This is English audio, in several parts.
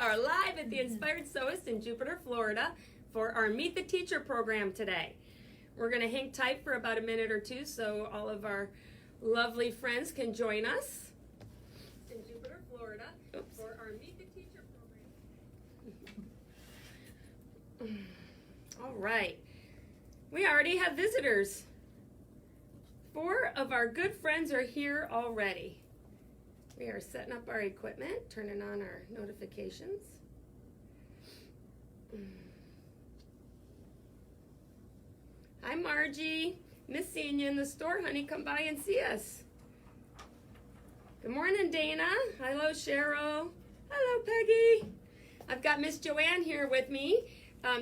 are live at the Inspired Sewist in Jupiter, Florida for our Meet the Teacher program today. We're going to hang tight for about a minute or two so all of our lovely friends can join us in Jupiter, Florida for our Meet the Teacher program. All right. We already have visitors. 4 of our good friends are here already. We are setting up our equipment, turning on our notifications. Hi, Margie. Miss seeing you in the store, honey. Come by and see us. Good morning, Dana. Hello, Cheryl. Hello, Peggy. I've got Miss Joanne here with me,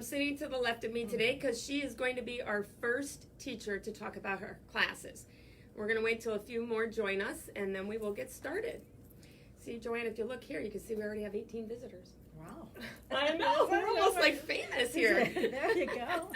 sitting to the left of me today because she is going to be our first teacher to talk about her classes. We're going to wait till a few more join us, and then we will get started. See, Joanne, if you look here, you can see we already have 18 visitors. Wow. I know, we're almost like famous here. There you go.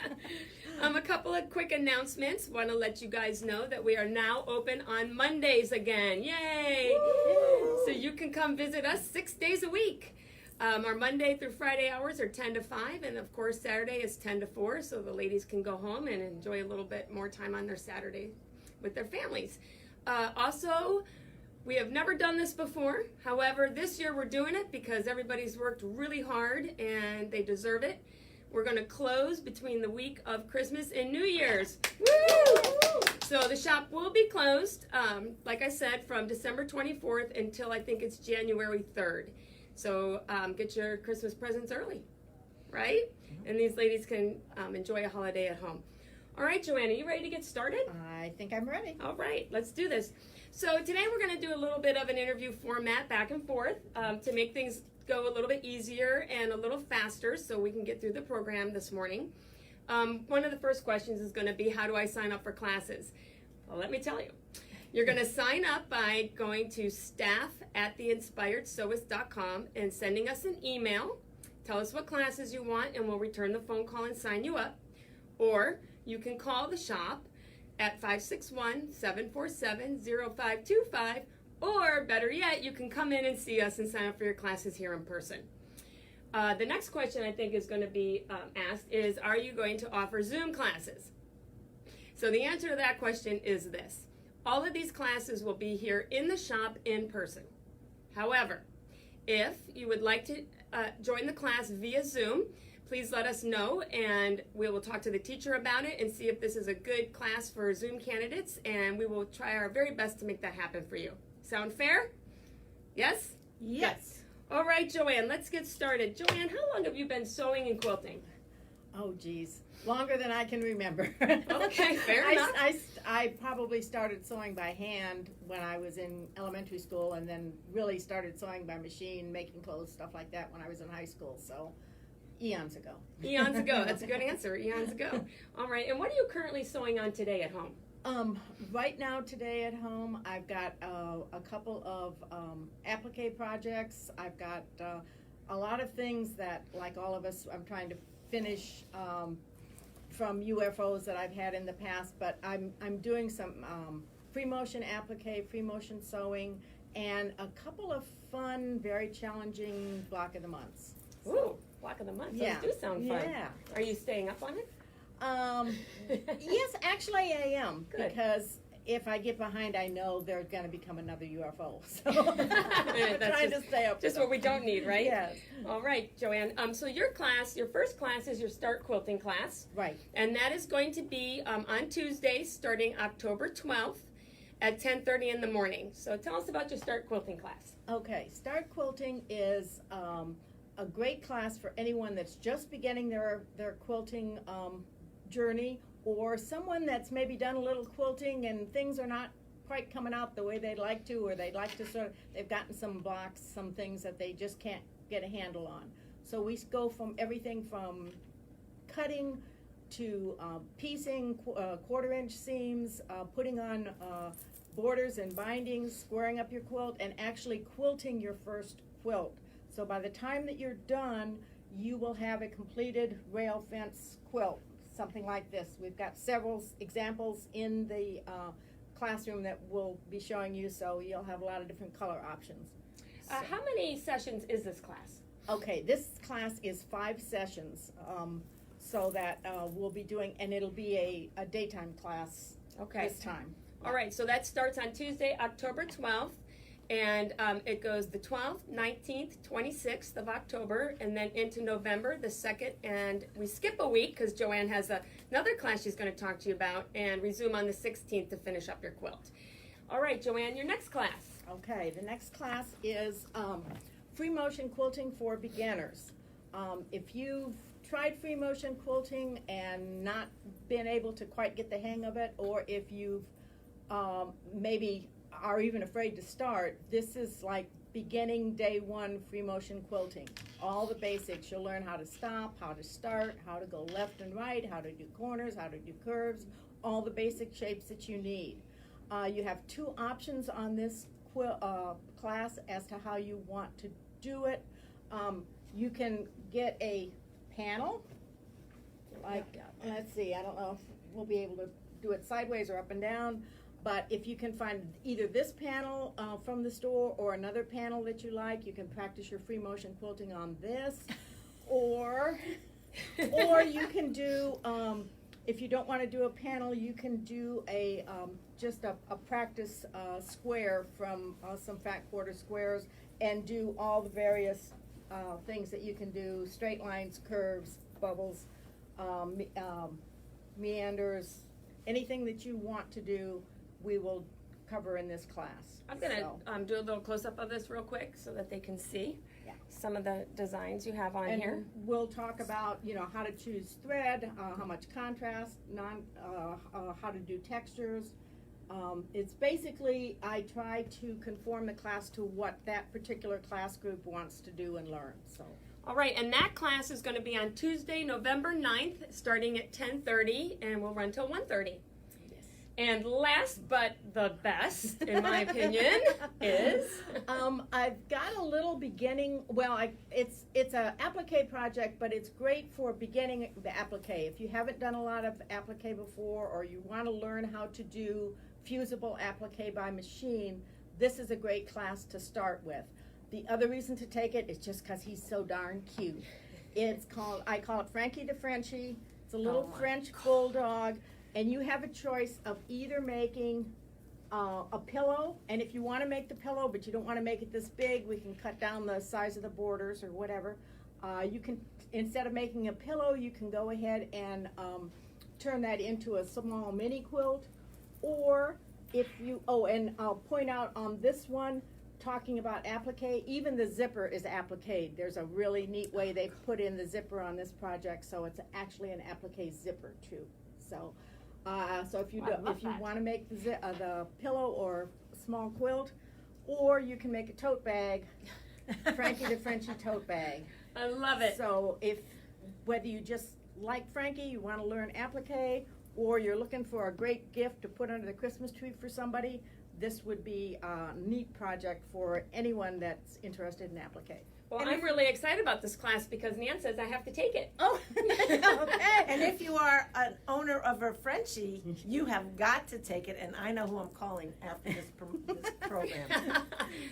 A couple of quick announcements. Want to let you guys know that we are now open on Mondays again. Yay! Woo! So you can come visit us 6 days a week. Our Monday through Friday hours are 10 to 5, and of course Saturday is 10 to 4, so the ladies can go home and enjoy a little bit more time on their Saturday with their families. Also, we have never done this before. However, this year we're doing it because everybody's worked really hard and they deserve it. We're going to close between the week of Christmas and New Year's. Woo! So the shop will be closed, like I said, from December 24th until I think it's January 3rd. So get your Christmas presents early, right? And these ladies can enjoy a holiday at home. All right, Joanna, you ready to get started? I think I'm ready. All right, let's do this. So today we're going to do a little bit of an interview format back and forth to make things go a little bit easier and a little faster so we can get through the program this morning. One of the first questions is going to be, how do I sign up for classes? Well, let me tell you. You're going to sign up by going to staff@theinspiredsewist.com and sending us an email. Tell us what classes you want and we'll return the phone call and sign you up. Or you can call the shop at 561-747-0525, or better yet, you can come in and see us and sign up for your classes here in person. The next question I think is going to be asked is, are you going to offer Zoom classes? So the answer to that question is this. All of these classes will be here in the shop in person. However, if you would like to join the class via Zoom, please let us know and we will talk to the teacher about it and see if this is a good class for Zoom candidates, and we will try our very best to make that happen for you. Sound fair? Yes? Yes. All right, Joanne, let's get started. Joanne, how long have you been sewing and quilting? Oh, geez. Longer than I can remember. Okay, fair enough. I probably started sewing by hand when I was in elementary school, and then really started sewing by machine, making clothes, stuff like that when I was in high school. So eons ago. Eons ago. That's a good answer. Eons ago. All right. And what are you currently sewing on today at home? Right now, today at home, I've got a couple of applique projects. I've got a lot of things that, like all of us, I'm trying to finish from UFOs that I've had in the past. But I'm doing some free motion applique, free motion sewing, and a couple of fun, very challenging block of the months. Ooh. Block of the month. Yeah. Those do sound fun. Yeah. Are you staying up on it? Yes, actually I am. Good. Because if I get behind, I know there's going to become another UFO. So I'm That's trying to stay up. Just what we don't need, right? Yes. All right, Joanne. So your class, your first class is your Start Quilting class. Right. And that is going to be on Tuesday, starting October 12th at 10:30 in the morning. So tell us about your Start Quilting class. Okay. Start Quilting is a great class for anyone that's just beginning their quilting journey, or someone that's maybe done a little quilting and things are not quite coming out the way they'd like to, or they'd like to they've gotten some blocks, some things that they just can't get a handle on. So we go from everything from cutting to piecing, 1/4-inch seams, putting on borders and bindings, squaring up your quilt, and actually quilting your first quilt. So by the time that you're done, you will have a completed rail fence quilt, something like this. We've got several examples in the classroom that we'll be showing you, so you'll have a lot of different color options. How many sessions is this class? Okay, this class is 5 sessions, so that we'll be doing, and it'll be a daytime class Okay. this time. All right, so that starts on Tuesday, October 12th, and it goes the 12th, 19th, 26th of October, and then into November, the 2nd, and we skip a week because Joanne has another class she's going to talk to you about, and resume on the 16th to finish up your quilt. All right, Joanne, your next class. Okay, the next class is free motion quilting for beginners. If you've tried free motion quilting and not been able to quite get the hang of it, or if you've maybe are even afraid to start, this is like beginning day one free motion quilting. All the basics. You'll learn how to stop, how to start, how to go left and right, how to do corners, how to do curves, all the basic shapes that you need. You have 2 options on this class as to how you want to do it. You can get a panel, like, let's see, I don't know if we'll be able to do it sideways or up and down, but if you can find either this panel from the store or another panel that you like, you can practice your free motion quilting on this, or you can do, if you don't want to do a panel, you can do a just a practice square from some fat quarter squares, and do all the various things that you can do: straight lines, curves, bubbles, meanders, anything that you want to do, we will cover in this class. I'm going to do a little close-up of this real quick so that they can see some of the designs you have on and here. We'll talk about, how to choose thread, how much contrast, how to do textures. It's basically, I try to conform the class to what that particular class group wants to do and learn. So. All right, and that class is going to be on Tuesday, November 9th, starting at 10:30, and we'll run till 1:30. Yes. And last but the best, in my opinion, is I've got a little beginning. Well, it's a applique project, but it's great for beginning the applique. If you haven't done a lot of applique before, or you want to learn how to do fusible applique by machine, this is a great class to start with. The other reason to take it is just because he's so darn cute. I call it Frankie the Frenchie. It's a little French bulldog, and you have a choice of either making a pillow, and if you want to make the pillow but you don't want to make it this big, we can cut down the size of the borders or whatever. You can, instead of making a pillow, you can go ahead and turn that into a small mini quilt. Or if you, and I'll point out on this one, talking about applique, even the zipper is appliqued. There's a really neat way they've put in the zipper on this project, so it's actually an applique zipper too. So, if you want to make the pillow or small quilt, or you can make a tote bag, Frankie the Frenchie tote bag. I love it. So whether you just like Frankie, you want to learn applique, or you're looking for a great gift to put under the Christmas tree for somebody, this would be a neat project for anyone that's interested in applique. Well, I'm really excited about this class because Nan says I have to take it. Oh, okay. And if you are an owner of a Frenchie, you have got to take it, and I know who I'm calling after this program.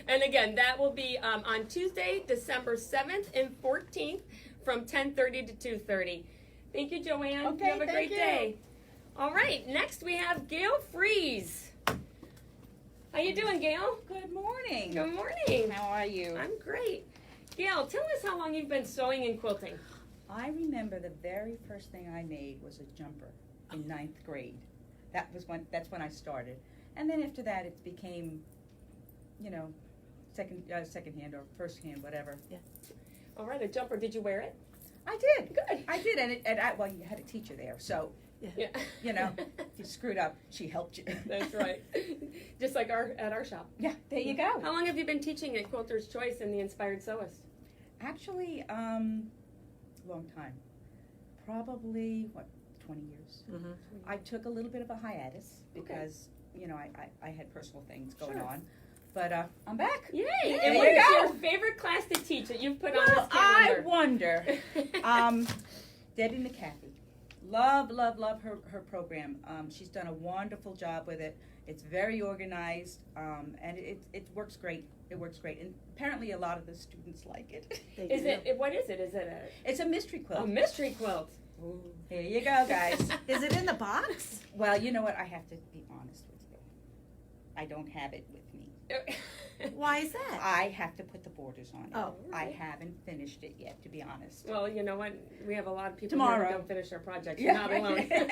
And again, that will be on Tuesday, December 7th and 14th from 10:30 to 2:30. Thank you, Joanne. Okay, you have a great thank you. day. All right, next we have Gail Fries. How you doing, Gail? Good morning. Good morning. How are you? I'm great. Gail, tell us how long you've been sewing and quilting. I remember the very first thing I made was a jumper in 9th grade. That's when I started. And then after that it became, second hand or first hand, whatever. Yeah. All right, a jumper. Did you wear it? I did. Good. I did, well, you had a teacher there, so, Yeah. if you screwed up, she helped you. That's right. Just like at our shop. Yeah, there you go. How long have you been teaching at Quilter's Choice and the Inspired Sewist? Actually, long time. Probably, 20 years. Mm-hmm. I took a little bit of a hiatus because, I had personal things going Sure. on. But I'm back. Yay! There And you what is go. your favorite class to teach that you've put on Well, this calendar? I wonder. Debbie McCaffey. Love her program. She's done a wonderful job with it. It's very organized, and it works great. It works great, and apparently a lot of the students like it. Is it, what is it? Is it It's a mystery a quilt. mystery quilt? Here you go, guys. Is it in the box? Well, you know what? I have to be honest with you. I don't have it with me. Why is that? I have to put the borders on it. Oh. I haven't finished it yet, to be honest. Well, you know what? We have a lot of people here Tomorrow. who don't finish their projects. Yeah. You're not alone.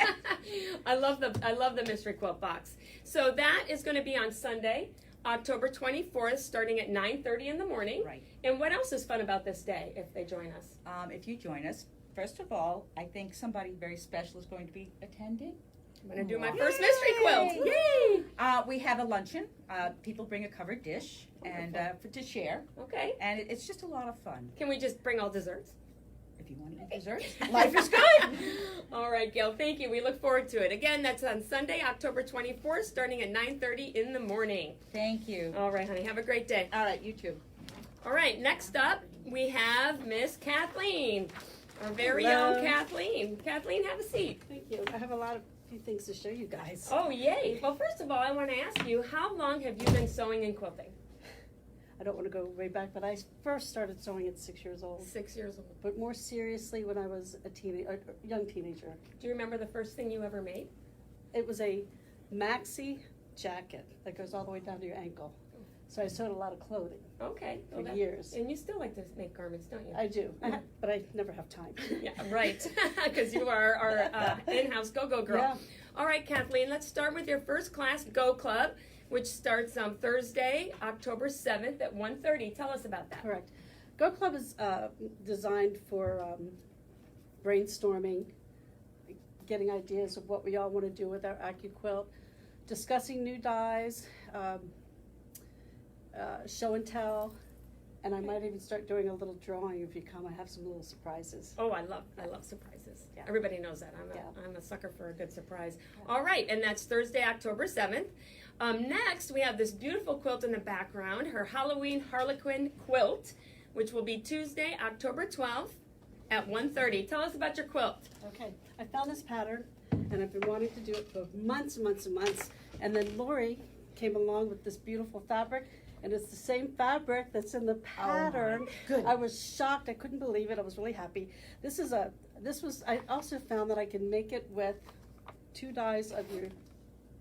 I love the mystery quilt box. So that is going to be on Sunday, October 24th, starting at 9:30 in the morning. Right. And what else is fun about this day if they join us? If you join us, first of all, I think somebody very special is going to be attending. I'm going to do my Yay! first mystery quilt. Yay! We have a luncheon. People bring a covered dish and to share, Okay. and it's just a lot of fun. Can we just bring all desserts? If you want to eat desserts, life is good. All right, Gail, thank you. We look forward to it. Again, that's on Sunday, October 24th, starting at 9:30 in the morning. Thank you. All right, honey. Have a great day. All right, you too. All right, next up, we have Miss Kathleen, our very Hello. own Kathleen. Kathleen, have a seat. Thank you. I have a few things to show you guys. Oh, yay. Well, first of all, I want to ask you, how long have you been sewing and quilting? I don't want to go way back, but I first started sewing at 6 years old. 6 years old. But more seriously, when I was a young teenager, Do you remember the first thing you ever made? it was a maxi jacket that goes all the way down to your ankle. So I sewed a lot of clothing Okay. for Well, that- years. And you still like to make garments, don't you? I do, but I never have time. Yeah, right. Because you are our in-house go-go girl. Yeah. All right, Kathleen, let's start with your first class, Go Club, which starts on Thursday, October 7th at 1:30. Tell us about that. Correct. Go Club is designed for brainstorming, getting ideas of what we all want to do with our AccuQuilt, discussing new dyes, show and tell, and I might even start doing a little drawing if you come. I have some little surprises. Oh, I love surprises. Yeah. Everybody knows that. Yeah. I'm a sucker for a good surprise. All right, and that's Thursday, October 7th. Next, we have this beautiful quilt in the background, her Halloween Harlequin quilt, which will be Tuesday, October 12th at 1:30. Tell us about your quilt. Okay, I found this pattern, and I've been wanting to do it for months and months and months. And then Lori came along with this beautiful fabric, and it's the same fabric that's in the pattern. Good. I was shocked. I couldn't believe it. I was really happy. I also found that I can make it with 2 dyes of your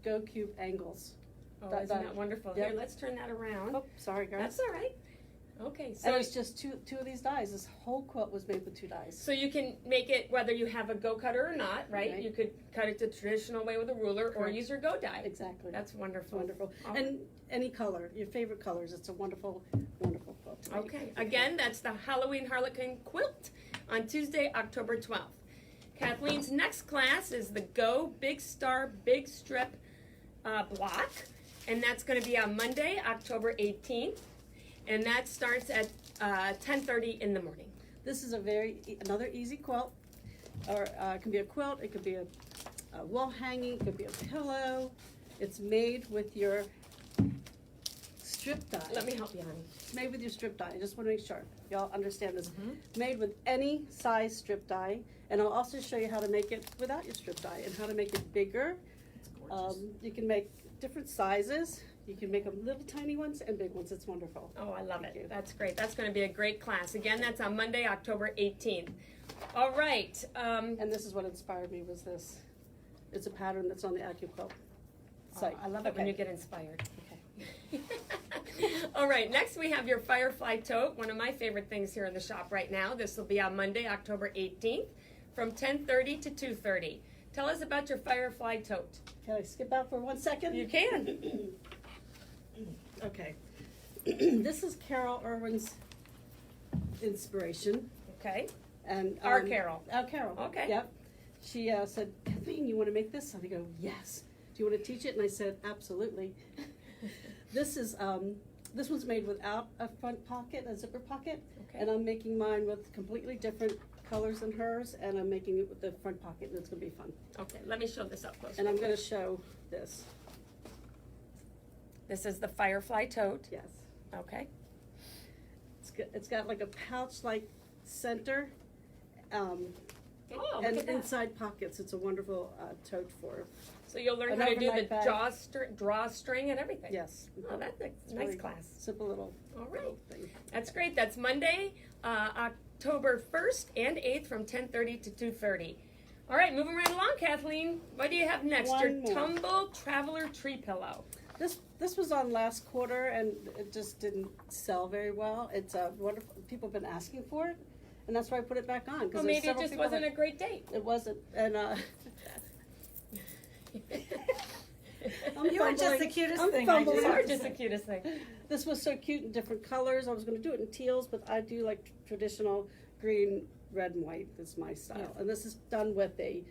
Go Cube angles. Oh, That- isn't that- that wonderful? yep. Here, let's turn that around. Oh, sorry, girls. That's all right. Okay, And so it was just two of these dyes. This whole quilt was made with 2 dyes. so you can make it whether you have a go cutter or not, right? Right. You could cut it the traditional way with a ruler or Correct. use your go die. Exactly. That's It's wonderful. wonderful. Oh. And any color, your favorite colors. It's a wonderful, wonderful quilt to make. Okay, again, that's the Halloween Harlequin quilt on Tuesday, October 12th. Kathleen's next class is the Go Big Star Big Strip block, and that's going to be on Monday, October 18th, and that starts at 10:30 in the morning. This is another easy quilt, or it can be a quilt, it could be a wall hanging, it could be a pillow. It's made with your strip die. Let me help you, honey. It's made with your strip die. I just want to make sure y'all understand this. Made with any size strip die, and I'll also show you how to make it without your strip die and how to make it bigger. It's gorgeous. You can make different sizes. You can make them little tiny ones and big ones. It's wonderful. Oh, I love Thank it. you. That's great. That's going to be a great class. Again, that's on Monday, October 18th. All right. And this is what inspired me was this. It's a pattern that's on the AccuQuilt site. I love it when Okay. you get inspired. Okay. All right, next we have your Firefly tote, one of my favorite things here in the shop right now. This will be on Monday, October 18th from 10:30 to 2:30. Tell us about your Firefly tote. Can I skip out for 1 second? You can. Okay. This is Carol Irwin's inspiration. Okay. And Our Carol. Our Carol. Okay. Yep. She said, Kathleen, you want to make this? And I go, yes. Do you want to teach it? And I said, absolutely. This one's made without a front pocket, a zipper pocket. Okay. And I'm making mine with completely different colors than hers, and I'm making it with the front pocket, and it's going to be fun. Okay, let me show this up close. And I'm going to show this. This is the Firefly tote. Yes. Okay. It's got like a pouch-like center, Oh, look And at that. inside pockets, it's a wonderful tote for, So you'll learn an how to do the overnight bag. drawstring and everything. yes. Oh, that's a It's nice really class. Simple little, All right. little thing. That's great. That's Monday, October 1st and 8th from 10:30 to 2:30. All right, moving right along, Kathleen. What do you have next? One Your more. Tumble Traveler Tree Pillow. This was on last quarter and it just didn't sell very well. It's wonderful. People have been asking for it, and that's why I put it back on. 'Cause Well, there's maybe it several just people wasn't that- a great date. It wasn't, and I'm You are just fumbling. the cutest I'm thing, I just fumbling. You have are to just say. the cutest thing. This was so cute in different colors. I was going to do it in teals, but I do like traditional green, red, and white. That's my style. Yeah. And this is done with a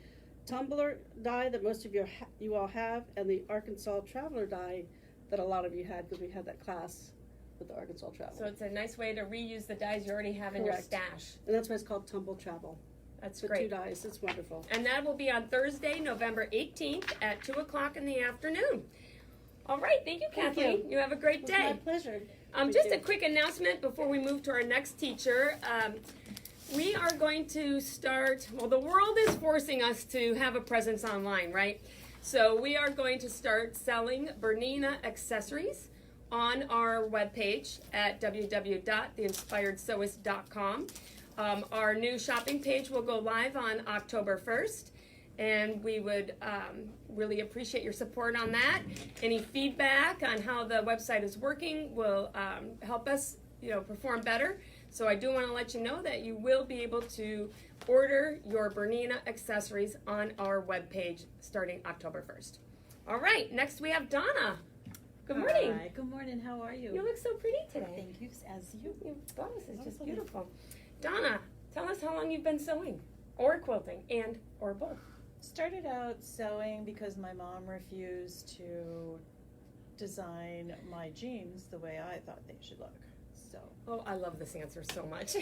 tumbler die that most of you all have, and the Arkansas Traveler die that a lot of you had because we had that class with the Arkansas Traveler. So it's a nice way to reuse the dyes you already have in your Correct. stash. And that's why it's called Tumble Travel. That's With great. 2 dies. It's wonderful. And that will be on Thursday, November 18th at 2 o'clock in the afternoon. All right, thank you, Thank Kathleen. You have a great It was my day. pleasure. Just Thank a you. quick announcement before we move to our next teacher. We are going to start, well, the world is forcing us to have a presence online, right? So we are going to start selling Bernina accessories on our webpage at www.theinspiredsewist.com. Our new shopping page will go live on October 1st. And we would really appreciate your support on that. Any feedback on how the website is working will help us, perform better. So I do want to let you know that you will be able to order your Bernina accessories on our webpage starting October 1st. All right, next we have Donna. Good morning. Hi, good morning. How are you? You look so pretty today. Thank you, as you. Your blouse is just Lovely. beautiful. Donna, tell us how long you've been sewing or quilting or both. Started out sewing because my mom refused to design my jeans the way I thought they should look. So, Oh, I love this answer so much.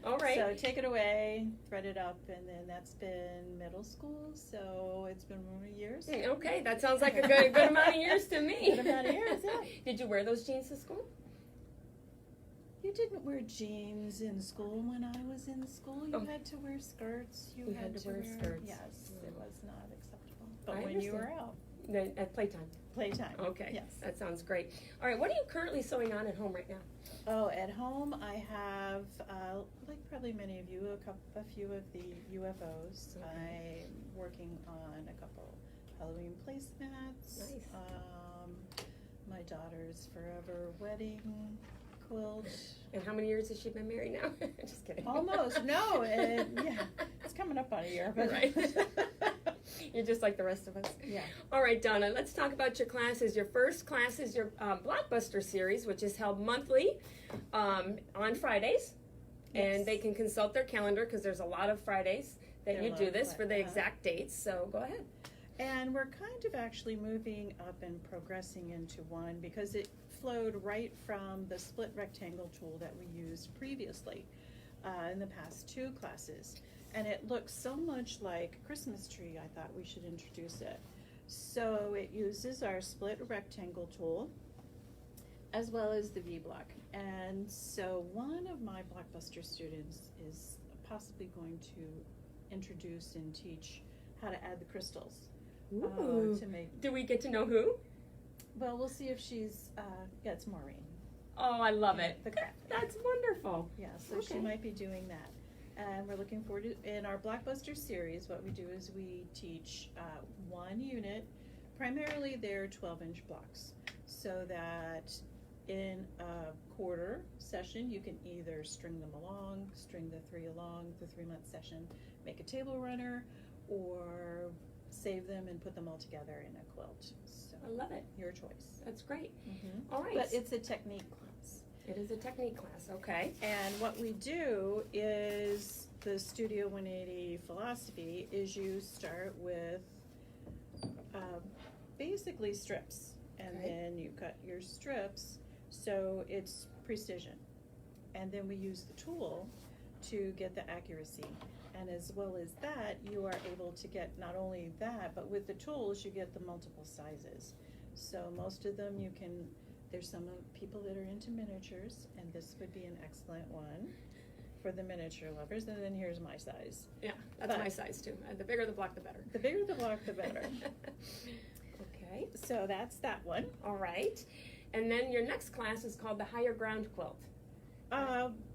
All right. so take it away, thread it up, and then that's been middle school. So it's been years. Okay, that sounds like a good amount of years to me. Good amount of years, yeah. Did you wear those jeans to school? You didn't wear jeans in school when I was in school. You Oh. had to wear skirts. You had to wear skirts. Yes, Mm. it was not acceptable. But I when you were understand. out, Then at playtime. playtime. Okay. Yes. That sounds great. All right, what are you currently sewing on at home right now? Oh, at home I have, like probably many of you, a few of the UFOs. Okay. I'm working on a couple Halloween placemats. Nice. My daughter's forever wedding quilt. And how many years has she been married now? Just kidding. Almost, no, yeah, it's coming up on a year, but. Right. You're just like the rest of us. Yeah. All right, Donna, let's talk about your classes. Your first class is your Blockbuster series, which is held monthly on Fridays. And Yes. they can consult their calendar because there's a lot of Fridays that There are you a lot do of this for the Fridays. exact dates. So go ahead. And we're kind of actually moving up and progressing into one because it flowed right from the split rectangle tool that we used previously in the past 2 classes. And it looks so much like a Christmas tree, I thought we should introduce it. So it uses our split rectangle tool as well as the V-block. And so one of my Blockbuster students is possibly going to introduce and teach how to add the crystals. Ooh. To make, Do we get to know who? well, we'll see if she's, yeah, it's Maureen. Oh, I love it. The craft lady. That's wonderful. Yeah, so Okay. she might be doing that. And we're looking forward to, in our Blockbuster series, what we do is we teach one unit. Primarily they're 12-inch blocks, so that in a quarter session, you can either string them along, string the 3 along, the 3-month session, make a table runner, or save them and put them all together in a quilt. So, I love it. your choice. That's great. Mm-hmm. All right. But it's a technique class. It is a technique class. Okay. And what we do is the Studio 180 philosophy is you start with basically strips, and Okay. then you cut your strips so it's precision. And then we use the tool to get the accuracy. And as well as that, you are able to get not only that, but with the tools, you get the multiple sizes. So most of them you can, there's some people that are into miniatures, and this would be an excellent one. for the miniature lovers, and then here's my size. Yeah, that's But- my size too. The bigger the block, the better. The bigger the block, the better. Okay, So that's that one. all right. And then your next class is called the Higher Ground Quilt.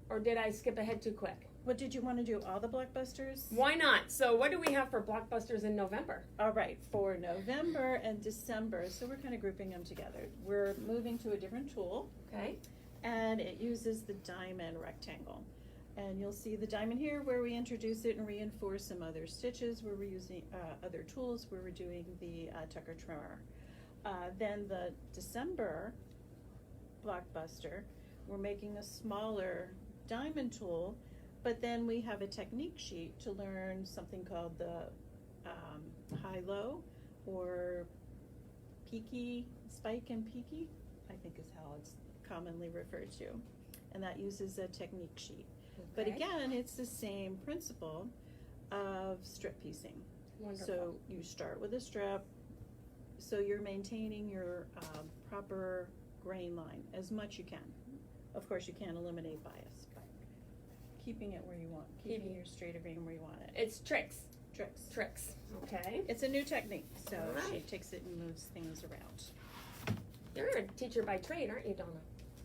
Or did I skip ahead too quick? What did you want to do? All the blockbusters? Why not? So what do we have for blockbusters in November? All right, for November and December, so we're kind of grouping them together. We're moving to a different tool, Okay. and it uses the diamond rectangle. And you'll see the diamond here where we introduce it and reinforce some other stitches where we're using other tools where we're doing the Tucker trimmer. Then the December blockbuster, we're making a smaller diamond tool, but then we have a technique sheet to learn something called the high-low or peaky, spike and peaky, I think is how it's commonly referred to. And that uses a technique sheet. But Okay. again, it's the same principle of strip piecing. Wonderful. So you start with a strip, so you're maintaining your proper grain line as much you can. Of course, you can't eliminate bias, but keeping it where you want, keeping your straighter grain where you want it. It's tricks. Tricks. Okay. It's a new technique, so All she right. takes it and moves things around. You're a teacher by trade, aren't you, Donna?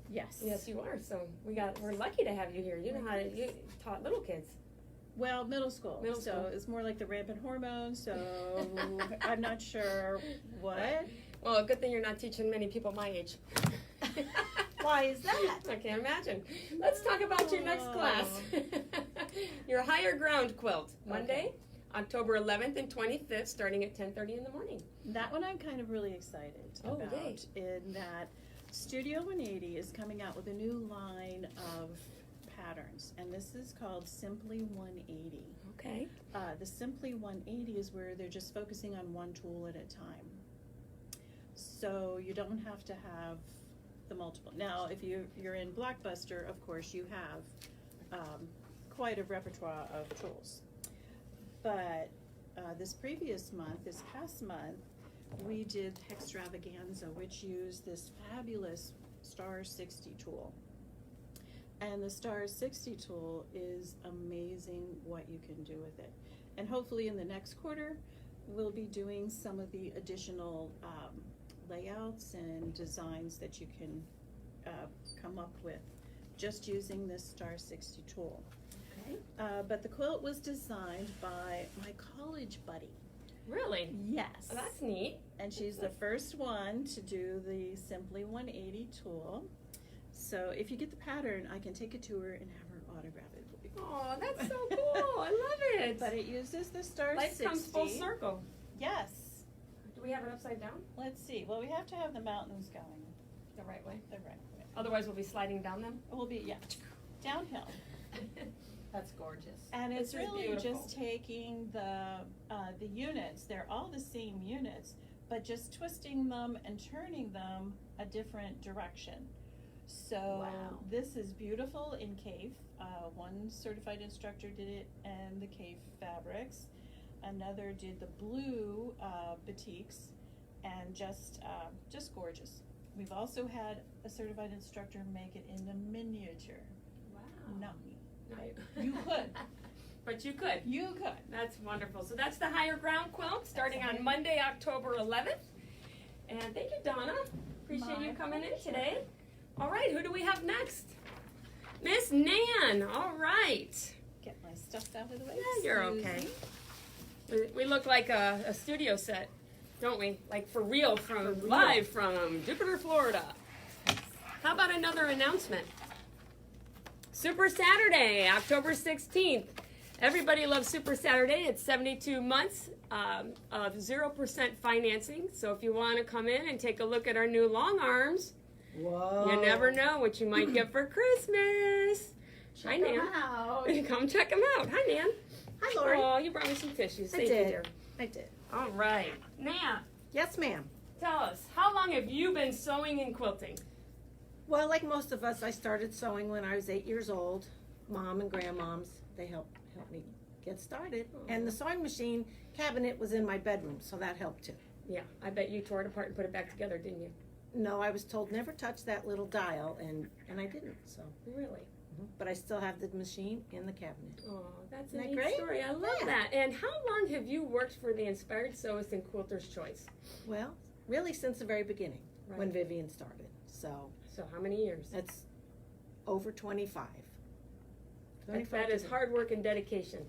Yes. Yes, you are. So we're lucky to have you here. You know how you taught little kids. Well, middle school. Middle so school. it's more like the rampant hormones. So I'm not sure what. Well, good thing you're not teaching many people my age. Why is that? I can't imagine. Let's talk about your next class. Your Higher Ground Quilt, Monday, October 11th and 25th, starting at 10:30 in the morning. That one I'm kind of really excited Oh, about. yay. In that Studio 180 is coming out with a new line of patterns, and this is called Simply 180. Okay. The Simply 180 is where they're just focusing on one tool at a time. So you don't have to have the multiple. Now, if you're in Blockbuster, of course, you have quite a repertoire of tools. But this past month, we did Extravaganza, which used this fabulous Star 60 tool. And the Star 60 tool is amazing what you can do with it. And hopefully in the next quarter, we'll be doing some of the additional layouts and designs that you can come up with just using this Star 60 tool. Okay. But the quilt was designed by my college buddy. Really? Yes. Oh, that's neat. And she's the first one to do the Simply 180 tool. So if you get the pattern, I can take it to her and have her autograph it. Oh, that's so cool. I love it. But it uses the Star Life 60. comes full circle. Yes. Do we have it upside down? Let's see. Well, we have to have the mountains going The right way. the right way. Otherwise, we'll be sliding down them. It will be, yeah, downhill. That's gorgeous. And it's This is really beautiful. just taking the units, they're all the same units, but just twisting them and turning them a different direction. So Wow. this is beautiful in Kaffe. One certified instructor did it in the Kaffe fabrics. Another did the blue batiks, and just gorgeous. We've also had a certified instructor make it in the miniature. Wow. Not me. No. You could. But you could. You could. That's wonderful. So that's the Higher Ground Quilt starting on Monday, October 11th. And thank you, Donna. Appreciate My you coming in pleasure. today. All right, who do we have next? Miss Nan. All right. Get my stuff out of the way. Yeah, you're okay. We look like a studio set, don't we? Like for real, live from Jupiter, Florida. How about another announcement? Super Saturday, October 16th. Everybody loves Super Saturday. It's 72 months of 0% financing. So if you want to come in and take a look at our new long arms, Whoa. you never know what you might get for Christmas. Hi, Check 'em Nan. out. Come check them out. Hi, Nan. Hi, Lori. Oh, you brought me some tissues. I Thank you, did. dear. I did. All right. Nan, Yes, ma'am. tell us, how long have you been sewing and quilting? Well, like most of us, I started sewing when I was 8 years old. Mom and grandmoms, they helped me get started. And the sewing machine cabinet was in my bedroom, so that helped too. Yeah, I bet you tore it apart and put it back together, didn't you? No, I was told never touch that little dial, and I didn't, so. Really? But I still have the machine in the cabinet. Oh, that's a Isn't that neat great? story. I love Yeah. that. And how long have you worked for the Inspired Sewist and Quilter's Choice? Well, really since the very beginning, when Right. Vivian started, so So how many years? that's over 25. That is hard work and dedication.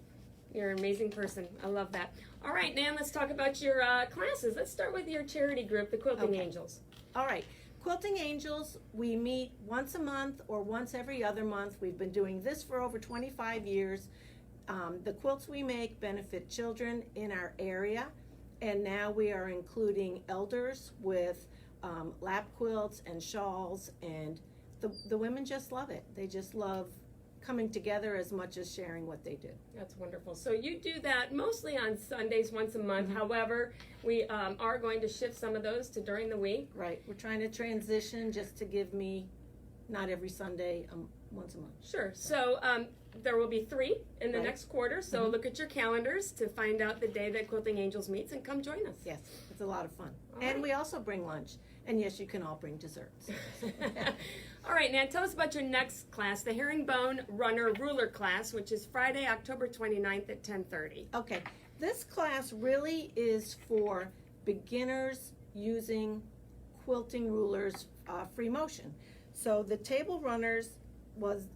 You're an amazing person. I love that. All right, Nan, let's talk about your classes. Let's start with your charity group, the Quilting Okay. Angels. All right, Quilting Angels, we meet once a month or once every other month. We've been doing this for over 25 years. The quilts we make benefit children in our area, and now we are including elders with lap quilts and shawls, and the women just love it. They just love coming together as much as sharing what they do. That's wonderful. So you do that mostly on Sundays once a month. Mhm. However, we are going to shift some of those to during the week. Right, we're trying to transition just to give me, not every Sunday, once a month. Sure. So there will be 3 in the Right. next quarter. So Mhm. look at your calendars to find out the day that Quilting Angels meets and come join us. Yes, it's a lot of fun. All And right. we also bring lunch. And yes, you can all bring desserts. All right, Nan, tell us about your next class, the Herringbone Runner Ruler class, which is Friday, October 29th at 10:30. Okay, this class really is for beginners using quilting rulers, free motion. So the table runner was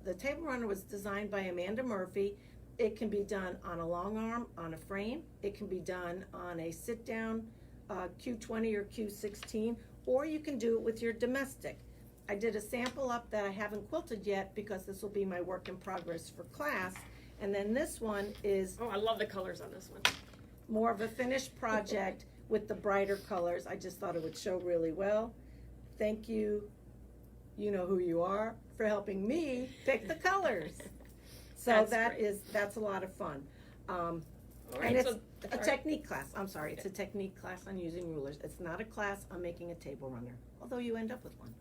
designed by Amanda Murphy. It can be done on a long arm, on a frame. It can be done on a sit-down Q20 or Q16, or you can do it with your domestic. I did a sample up that I haven't quilted yet because this will be my work in progress for class. And then this one is Oh, I love the colors on this one. more of a finished project with the brighter colors. I just thought it would show really well. Thank you, you know who you are, for helping me pick the colors. So That's that's a lot of fun. All And right, it's so a technique class. I'm sorry, it's a technique class on using rulers. It's not a class on making a table runner, although you end up with one.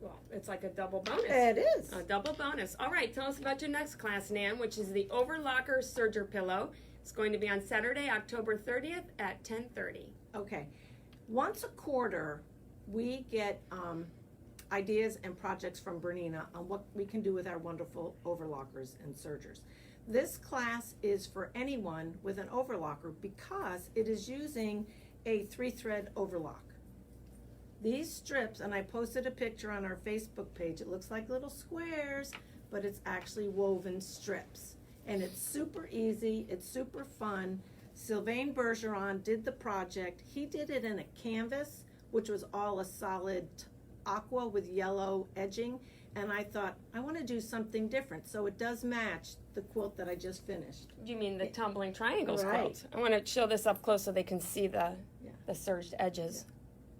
well, it's like a double bonus. It is. A double bonus. All right, tell us about your next class, Nan, which is the Overlocker Serger Pillow. It's going to be on Saturday, October 30th at 10:30. Okay. Once a quarter, we get ideas and projects from Bernina on what we can do with our wonderful overlockers and sergers. This class is for anyone with an overlocker because it is using a 3-thread overlock. These strips, and I posted a picture on our Facebook page, it looks like little squares, but it's actually woven strips. And it's super easy, it's super fun. Sylvain Bergeron did the project. He did it in a canvas, which was all a solid aqua with yellow edging. And I thought, I want to do something different. So it does match the quilt that I just finished. You mean the tumbling triangles Right. quilt? I want to show this up close so they can see the Yeah. serged edges.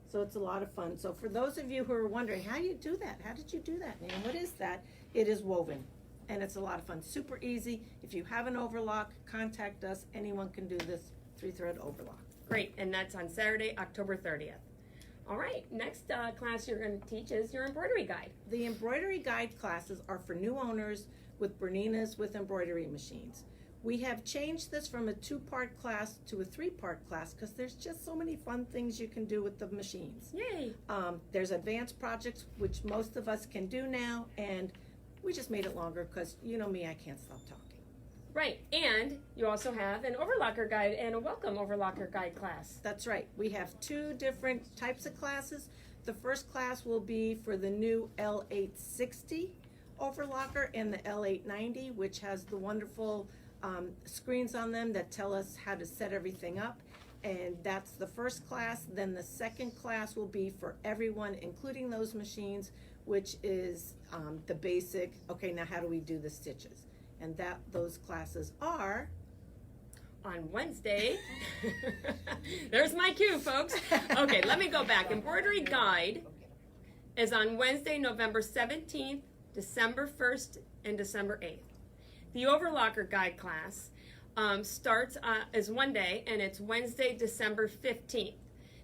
So it's a lot of fun. So for those of you who are wondering, how do you do that? How did you do that, Nan? What is that? It is woven. And it's a lot of fun. Super easy. If you have an overlock, contact us. Anyone can do this 3-thread overlock. Great, and that's on Saturday, October 30th. All right, next class you're going to teach is your embroidery guide. The embroidery guide classes are for new owners with Berninas with embroidery machines. We have changed this from a 2-part class to a 3-part class because there's just so many fun things you can do with the machines. Yay! There's advanced projects, which most of us can do now, and we just made it longer because you know me, I can't stop talking. Right, and you also have an overlocker guide and a welcome overlocker guide class. That's right. We have 2 different types of classes. The first class will be for the new L860 overlocker and the L890, which has the wonderful screens on them that tell us how to set everything up. And that's the first class. Then the second class will be for everyone, including those machines, which is the basic, okay, now how do we do the stitches? And those classes are On Wednesday, there's my cue, folks. Okay, let me go back. Embroidery guide is on Wednesday, November 17th, December 1st, and December 8th. The overlocker guide class starts is one day, and it's Wednesday, December 15th.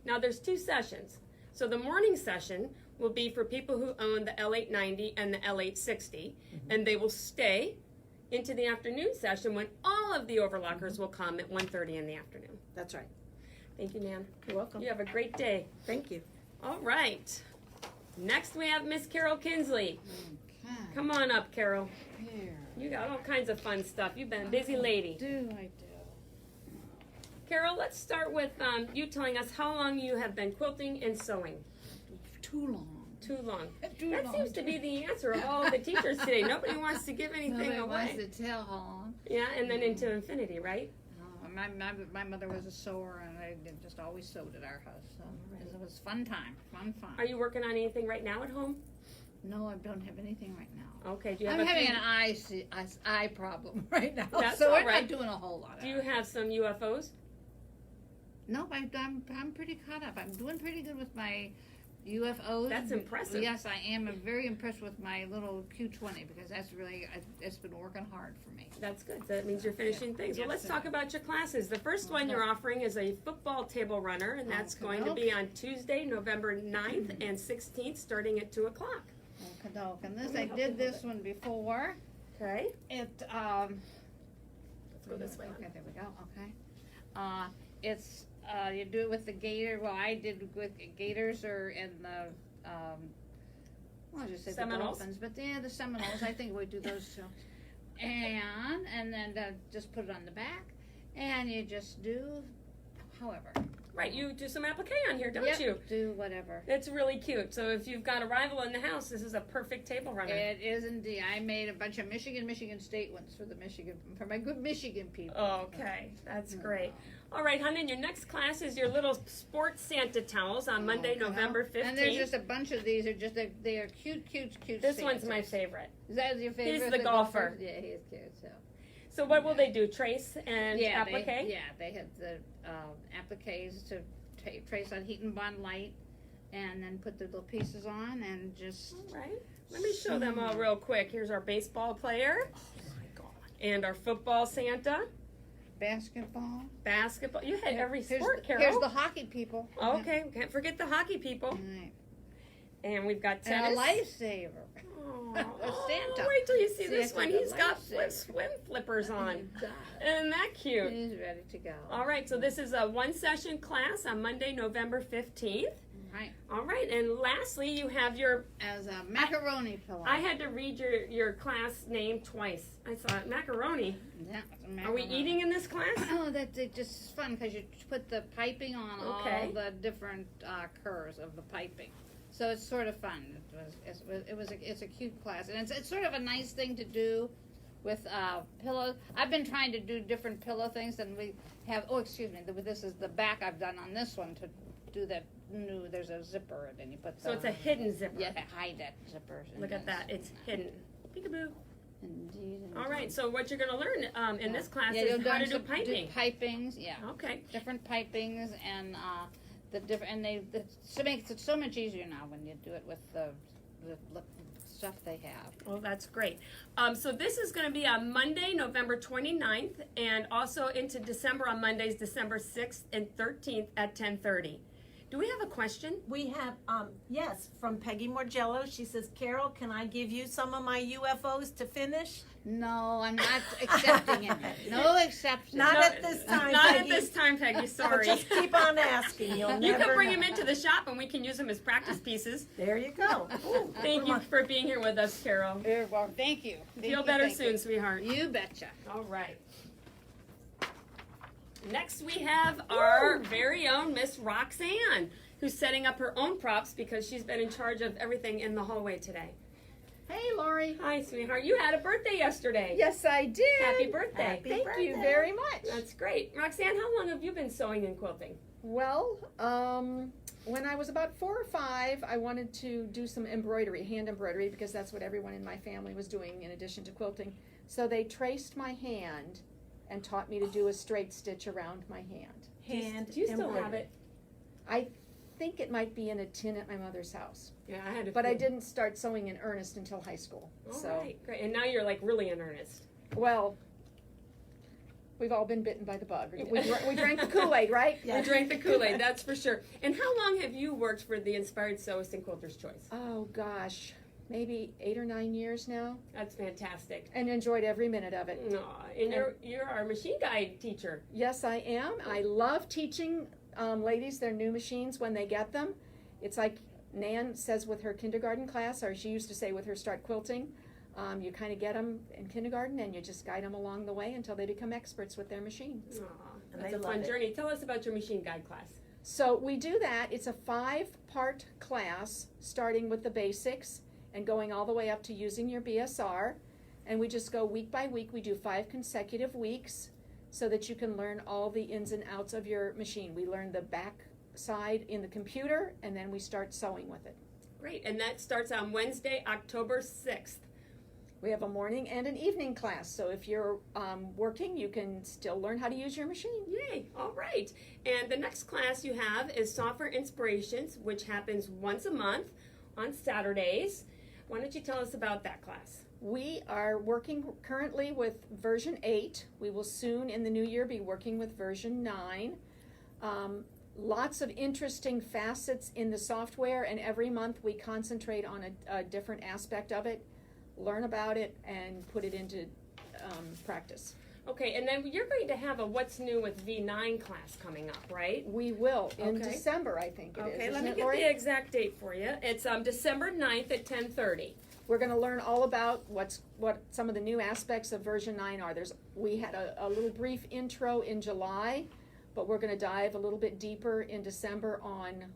Now there's 2 sessions. So the morning session will be for people who own the L890 and the L860, and they will stay into the afternoon session when all of the overlockers will come at 1:30 in the afternoon. That's right. Thank you, Nan. You're welcome. You have a great day. Thank you. All right. Next we have Miss Carol Kinsley. Come on up, Carol. Here. You got all kinds of fun stuff. You've been a busy lady. I do. Carol, let's start with you telling us how long you have been quilting and sewing. Too long. Too long. Too That long. seems to be the answer of all the teachers today. Nobody wants to give anything Nobody wants away. to tell how long. Yeah, and then into infinity, right? My mother was a sewer, and I just always sewed at our house. So it was fun time. Fun. Are you working on anything right now at home? No, I don't have anything right now. Okay. Do you have I'm a having few- an eye problem right now. That's so all we're right. not doing a whole lot. Do you have some UFOs? No, I'm pretty caught up. I'm doing pretty good with my UFOs. That's impressive. Yes, I am. I'm very impressed with my little Q20 because that's really it's been working hard for me. That's good. That means you're finishing things. Well, let's Yes, talk about your classes. The first one you're offering is a football table runner, and that's Okay. going to be on Tuesday, November 9th and 16th, starting at 2 o'clock. And this I did this one before. Okay. It Let's go this way. Okay, there we go. Okay. It's you do it with the gator. Well, I did with gators or in the well, I'll just say Seminoles? the dolphins, but yeah, the Seminoles. I think we do those too. And then just put it on the back, and you just do however. Right, you do some applique on here, don't Yep, you? do whatever. It's really cute. So if you've got a rival in the house, this is a perfect table runner. It is indeed. I made a bunch of Michigan State ones for my good Michigan people. Okay, that's great. All right, honey, and your next class is your little sports Santa towels on Monday, Okay. November 15th. And there's just a bunch of these. They are cute. This one's my Santas. favorite. Is that your favorite? He's the golfer. Yeah, he is cute. So So what will they do? Trace and yeah, applique? they had the appliques to trace on heat and bond light, and then put the little pieces on, and just All right. Let me show them all real quick. Here's our baseball player. Oh my God. And our football Santa. Basketball. Basketball. You had every Here's sport, the, Carol. Here's the hockey people. Okay, can't forget the hockey people. Right. And we've got And tennis. a lifesaver. Oh, Santa. Wait till you see this Santa one. the He's got lifesaver. swim flippers on. He does. Isn't that cute? He's ready to go. All right, so this is a one session class on Monday, November 15th. Right. All right, and lastly, you have your. As a macaroni pillow. I had to read your class name twice. I saw it, macaroni. Yeah, it's a Are we macaroni. eating in this class? Oh, that's it just is fun because you put the piping on Okay. all the different curves of the piping, so it's sort of fun. It's a cute class, and it's sort of a nice thing to do with pillows. I've been trying to do different pillow things, and we have. Oh, excuse me. This is the back I've done on this one to do that new. There's a zipper, and you put. So it's a hidden zipper. Yeah, hide that zipper. Look at that, it's hidden. Peekaboo. Indeed. All right, so what you're going to learn in this class Yeah, is you'll how to learn do to piping. pipings, yeah. Okay. Different pipings and the different, and it makes it so much easier now when you do it with the stuff they have. Well, that's great. So this is going to be on Monday, November 29th, and also into December on Mondays, December 6th and 13th at 10:30. Do we have a question? We have, yes, from Peggy Morgello. She says, Carol, can I give you some of my UFOs to finish? No, I'm not accepting it. No exception. Not No, at this time, Not Peggy. at this time, Peggy. Sorry. Just keep on asking. You'll You never can bring know. them into the shop, and we can use them as practice pieces. There you go. Ooh, Thank you for being here with us, Carol. Well, thank you. Feel better soon, sweetheart. You betcha. All right. Next, we have our very own Miss Roxanne, who's setting up her own props because she's been in charge of everything in the hallway today. Hey, Lori. Hi, sweetheart. You had a birthday yesterday. Yes, I did. Happy birthday. Happy Thank you birthday. very much. That's great. Roxanne, how long have you been sewing and quilting? Well, when I was about 4 or 5, I wanted to do some embroidery, hand embroidery, because that's what everyone in my family was doing in addition to quilting. So they traced my hand and taught me to do a straight stitch around my hand. Hand Do you still embroidery. have it? I think it might be in a tin at my mother's house, Yeah, I had it. but I didn't start sewing in earnest until high school. All So, right, great. And now you're like really in earnest. well, we've all been bitten by the bug. We drank the Kool-Aid, right? You drank the Kool-Aid, that's for sure. And how long have you worked for the Inspired Sewist and Quilter's Choice? Oh gosh, maybe 8 or 9 years now, That's fantastic. and enjoyed every minute of it. Aw, and you're our machine guide teacher. Yes, I am. I love teaching ladies their new machines when they get them. It's like Nan says with her kindergarten class, or she used to say with her Start Quilting, you kind of get them in kindergarten and you just guide them along the way until they become experts with their machine. Aw, And that's they a fun love it. journey. Tell us about your machine guide class. So we do that. It's a 5-part class, starting with the basics and going all the way up to using your BSR. And we just go week by week. We do 5 consecutive weeks so that you can learn all the ins and outs of your machine. We learn the back side in the computer, and then we start sewing with it. Great, and that starts on Wednesday, October 6th. We have a morning and an evening class, so if you're working, you can still learn how to use your machine. Yay, all right. And the next class you have is Software Inspirations, which happens once a month on Saturdays. Why don't you tell us about that class? We are working currently with version 8. We will soon in the new year be working with version 9. Lots of interesting facets in the software, and every month we concentrate on a different aspect of it, learn about it, and put it into practice. Okay, and then you're going to have a What's New with V9 class coming up, right? We will in Okay. December, I think it is. Okay, let Isn't me it, get Lori? the exact date for you. It's December 9th at 10:30. We're going to learn all about what some of the new aspects of version 9 are. We had a little brief intro in July, but we're going to dive a little bit deeper in December on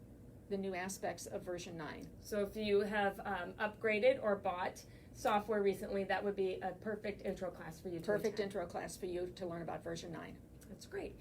the new aspects of version 9. So if you have upgraded or bought software recently, that would be a perfect intro class for you to Perfect attend. intro class for you to learn about version 9. That's great.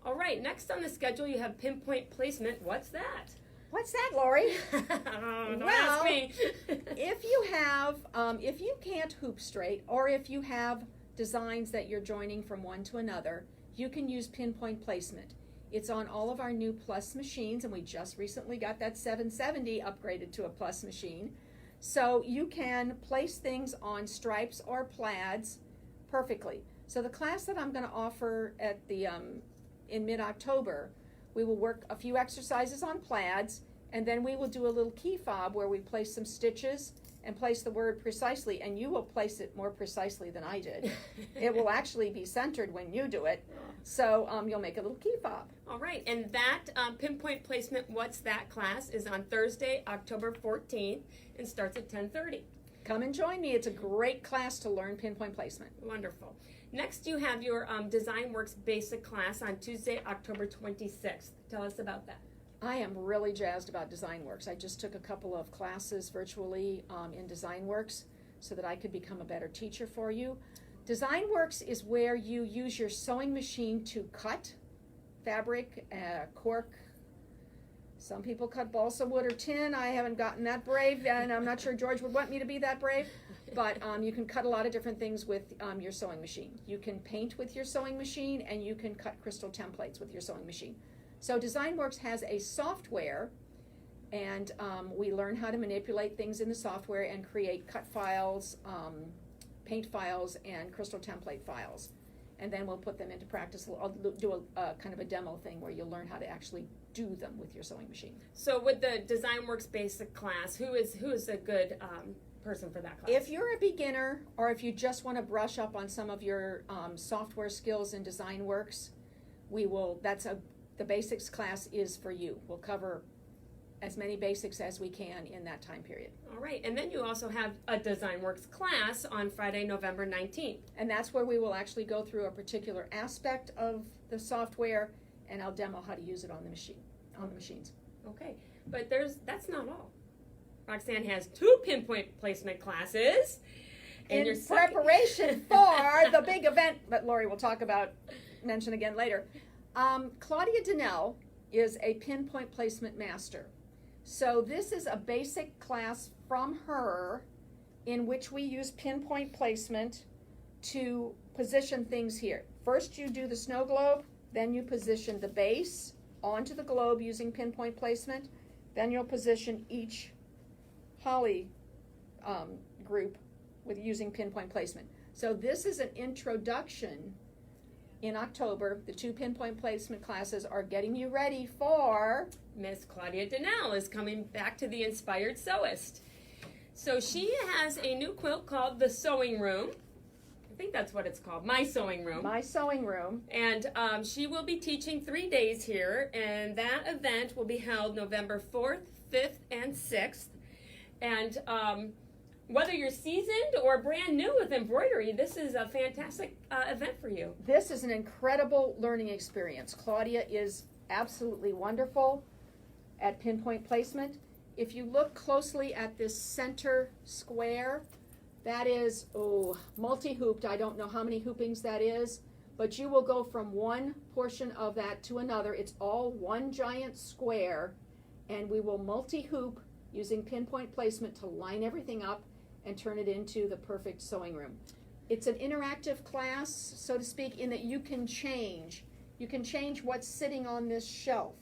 All right, next on the schedule you have pinpoint placement. What's that? What's that, Lori? Don't Well, ask me. If you have, if you can't hoop straight, or if you have designs that you're joining from one to another, you can use pinpoint placement. It's on all of our new Plus machines, and we just recently got that 770 upgraded to a Plus machine. So you can place things on stripes or plaids perfectly. So the class that I'm going to offer at the in mid-October, we will work a few exercises on plaids, and then we will do a little key fob where we place some stitches and place the word precisely, and you will place it more precisely than I did. It will actually be centered when you do it. So you'll make a little key fob. All right, and that pinpoint placement, What's That class is on Thursday, October 14th, and starts at 10:30. Come and join me. It's a great class to learn pinpoint placement. Wonderful. Next, you have your DesignWorks basic class on Tuesday, October 26th. Tell us about that. I am really jazzed about DesignWorks. I just took a couple of classes virtually in DesignWorks so that I could become a better teacher for you. DesignWorks is where you use your sewing machine to cut fabric, cork. Some people cut balsa wood or tin. I haven't gotten that brave, and I'm not sure George would want me to be that brave. But you can cut a lot of different things with your sewing machine. You can paint with your sewing machine, and you can cut crystal templates with your sewing machine. So DesignWorks has a software, and we learn how to manipulate things in the software and create cut files, paint files, and crystal template files. And then we'll put them into practice. I'll do a kind of a demo thing where you'll learn how to actually do them with your sewing machine. So with the DesignWorks basic class, who is a good person for that class? If you're a beginner, or if you just want to brush up on some of your software skills in DesignWorks, the basics class is for you. We'll cover as many basics as we can in that time period. All right, and then you also have a DesignWorks class on Friday, November 19th. And that's where we will actually go through a particular aspect of the software, and I'll demo how to use it on the machines. Okay, but that's not all. Roxanne has 2 pinpoint placement classes. And your In second- preparation for the big event that Lori will mention again later. Claudia Donnell is a pinpoint placement master. So this is a basic class from her in which we use pinpoint placement to position things here. First you do the snow globe, then you position the base onto the globe using pinpoint placement, then you'll position each holly group with using pinpoint placement. So this is an introduction in October. The 2 pinpoint placement classes are getting you ready for Miss Claudia Donnell is coming back to the Inspired Sewist. So she has a new quilt called The Sewing Room. I think that's what it's called, My Sewing Room. My Sewing Room. And she will be teaching 3 days here, and that event will be held November 4th, 5th, and 6th. And whether you're seasoned or brand new with embroidery, this is a fantastic event for you. This is an incredible learning experience. Claudia is absolutely wonderful at pinpoint placement. If you look closely at this center square, that is, multi-hooped. I don't know how many hoopings that is, but you will go from one portion of that to another. It's all one giant square, and we will multi-hoop using pinpoint placement to line everything up and turn it into the perfect sewing room. It's an interactive class, so to speak, in that you can change. You can change what's sitting on this shelf.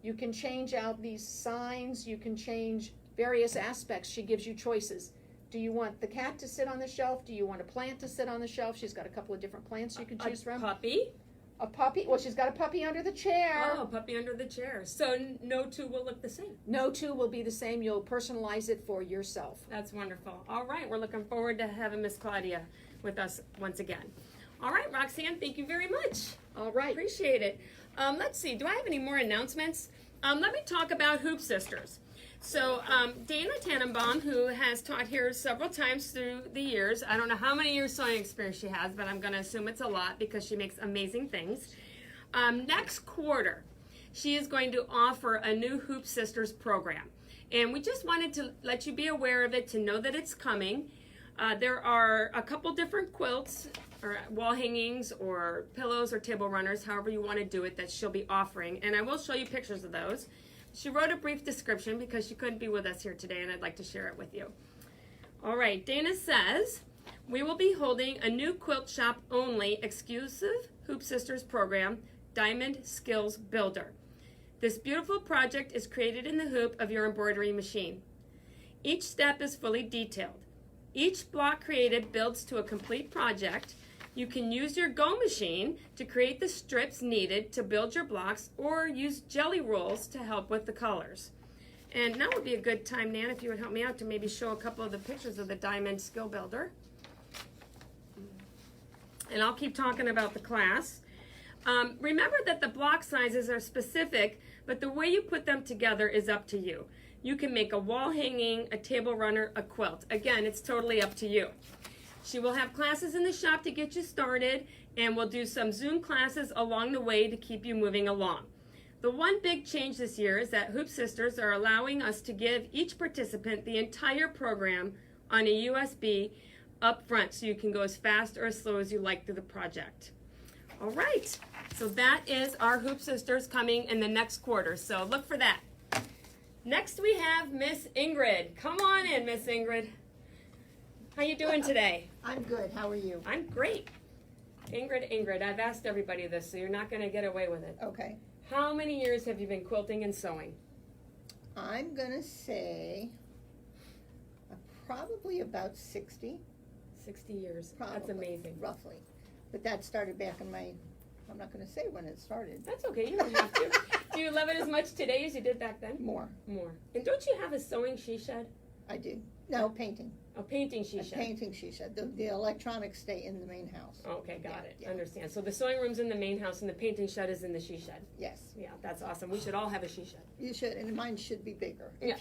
You can change out these signs. You can change various aspects. She gives you choices. Do you want the cat to sit on the shelf? Do you want a plant to sit on the shelf? She's got a couple of different plants you can choose from. Puppy? A puppy? Well, she's got a puppy under the chair. Oh, a puppy under the chair. So no two will look the same. No two will be the same. You'll personalize it for yourself. That's wonderful. All right, we're looking forward to having Miss Claudia with us once again. All right, Roxanne, thank you very much. All right. Appreciate it. Let's see, do I have any more announcements? Let me talk about Hoop Sisters. So Dana Tannenbaum, who has taught here several times through the years, I don't know how many years sewing experience she has, but I'm going to assume it's a lot because she makes amazing things. Next quarter, she is going to offer a new Hoop Sisters program. And we just wanted to let you be aware of it, to know that it's coming. There are a couple different quilts, or wall hangings, or pillows, or table runners, however you want to do it, that she'll be offering. And I will show you pictures of those. She wrote a brief description because she couldn't be with us here today, and I'd like to share it with you. All right, Dana says, we will be holding a new quilt shop only exclusive Hoop Sisters program, Diamond Skills Builder. This beautiful project is created in the hoop of your embroidery machine. Each step is fully detailed. Each block created builds to a complete project. You can use your Go machine to create the strips needed to build your blocks, or use jelly rolls to help with the colors. And now would be a good time, Nan, if you would help me out to maybe show a couple of the pictures of the Diamond Skill Builder. And I'll keep talking about the class. Remember that the block sizes are specific, but the way you put them together is up to you. You can make a wall hanging, a table runner, a quilt. Again, it's totally up to you. She will have classes in the shop to get you started, and we'll do some Zoom classes along the way to keep you moving along. The one big change this year is that Hoop Sisters are allowing us to give each participant the entire program on a USB up front, so you can go as fast or as slow as you like through the project. All right, so that is our Hoop Sisters coming in the next quarter, so look for that. Next we have Miss Ingrid. Come on in, Miss Ingrid. How you doing today? I'm good. How are you? I'm great. Ingrid, I've asked everybody this, so you're not going to get away with it. Okay. How many years have you been quilting and sewing? I'm going to say probably about 60. 60 years. Probably. That's amazing. Roughly. But that started back in my, I'm not going to say when it started. That's okay. You don't have to. Do you love it as much today as you did back then? More. More. And don't you have a sewing she shed? I do. No, painting. A painting she shed. Painting she shed. The electronics stay in the main house. Okay, got Yeah, it. yeah. Understand. So the sewing room's in the main house and the painting shed is in the she shed. Yes. Yeah, that's awesome. We should all have a she shed. You should, and mine should be bigger. Yeah.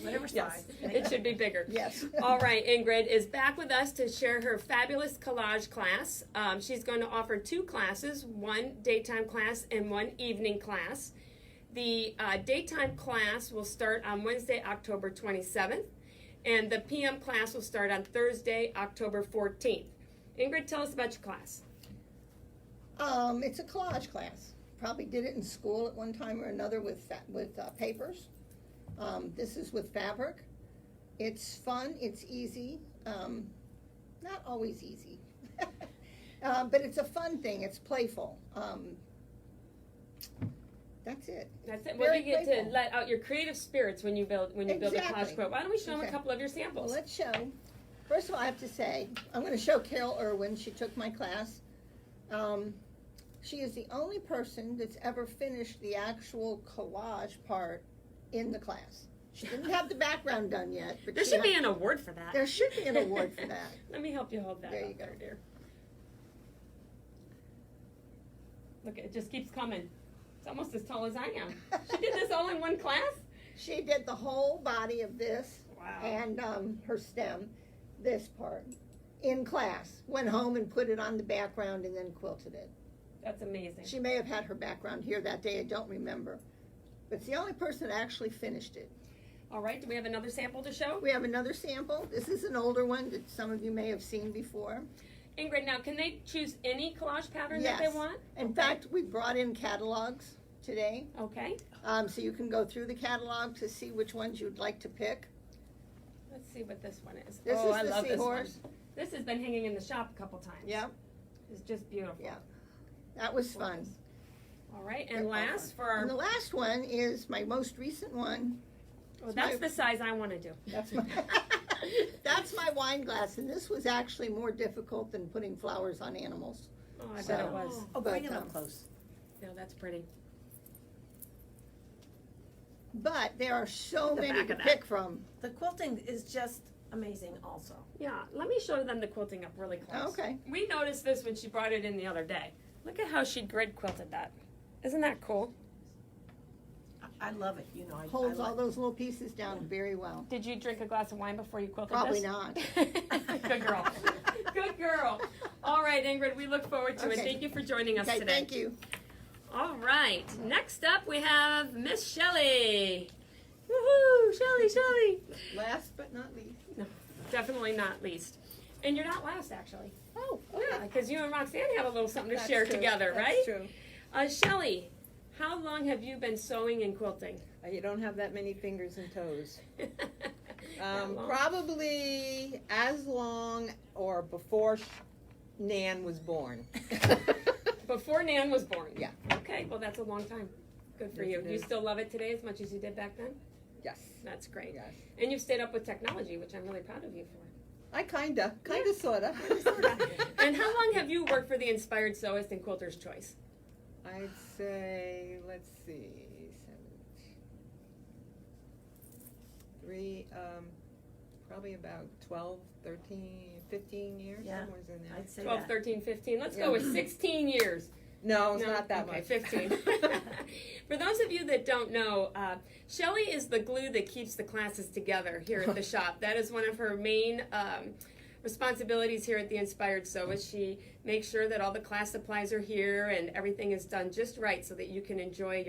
Whatever Yes, size. it should be bigger. Yes. All right, Ingrid is back with us to share her fabulous collage class. She's going to offer 2 classes, one daytime class and one evening class. The daytime class will start on Wednesday, October 27th, and the PM class will start on Thursday, October 14th. Ingrid, tell us about your class. It's a collage class. Probably did it in school at one time or another with papers. This is with fabric. It's fun. It's easy. Not always easy, but it's a fun thing. It's playful. That's it. That's it. Well, Very you get playful. to let out your creative spirits when you build a collage Exactly. quilt. Why don't we show them a Exactly. couple of your Well, samples? let's show. First of all, I have to say, I'm going to show Carol Irwin. She took my class. She is the only person that's ever finished the actual collage part in the class. She didn't have the background done yet. But There she should be an award for that. There should be an award for that. Let me help you hold that There up you go. there, dear. Look, it just keeps coming. It's almost as tall as I am. She did this all in one class? She did the whole body of this Wow. and her stem, this part, in class. Went home and put it on the background and then quilted it. That's amazing. She may have had her background here that day, I don't remember. But it's the only person that actually finished it. All right, do we have another sample to show? We have another sample. This is an older one that some of you may have seen before. Ingrid, now can they choose any collage pattern that they Yes. want? In fact, we brought in catalogs today. Okay, So you can go through the catalog to see which ones you'd like to pick. let's see what this one is. This Oh, is I the love this one. seahorse. This has been hanging in the shop a couple times. Yep. It's just beautiful. Yeah. That was fun. All right, and last for And the our, last one is my most recent one. oh, that's my- the size I want to do. That's my that's my wine glass, and this was actually more difficult than putting flowers on animals. Oh, I bet So- it was. Oh, bring But, it up um, close. Yeah, that's pretty. But there are so The many back to of that. pick from. The quilting is just amazing also. Yeah, let me show them the quilting up really close. Okay. We noticed this when she brought it in the other day. Look at how she grid quilted that. Isn't that cool? I love it, you know. I Holds like- all those little pieces down very well. Did you drink a glass of wine before you quilted Probably this? not. Good girl. Good girl. All right, Ingrid, we look forward to it. Okay. Thank you for joining us Okay, today. thank you. All right, next up we have Miss Shelley. Woohoo, Shelley. Last but not least. Definitely not least. And you're not last, actually. Oh, Yeah, because you and Roxanne have a little something to That's share true. together, That's right? true. Shelley, how long have you been sewing and quilting? You don't have that many fingers and toes. That long? Probably as long or before Nan was born. Before Nan was born? Yeah. Okay, well, that's a long time. Good for Yes, you. it Do you is. still love it today as much as you did back then? Yes. That's great. Yes. And you've stayed up with technology, which I'm really proud of you for. I kinda, sorta. And how long have you worked for the Inspired Sewist and Quilter's Choice? I'd say, let's see, probably about 12, 13, 15 years, Yeah. somewhere in there. I'd say 12, that. 13, 15. Let's Yeah. go with 16 years. No, it's No? not that Okay, much. 15. For those of you that don't know, Shelley is the glue that keeps the classes together here at the shop. That is one of her main responsibilities here at the Inspired Sewist. She makes sure that all the class supplies are here and everything is done just right so that you can enjoy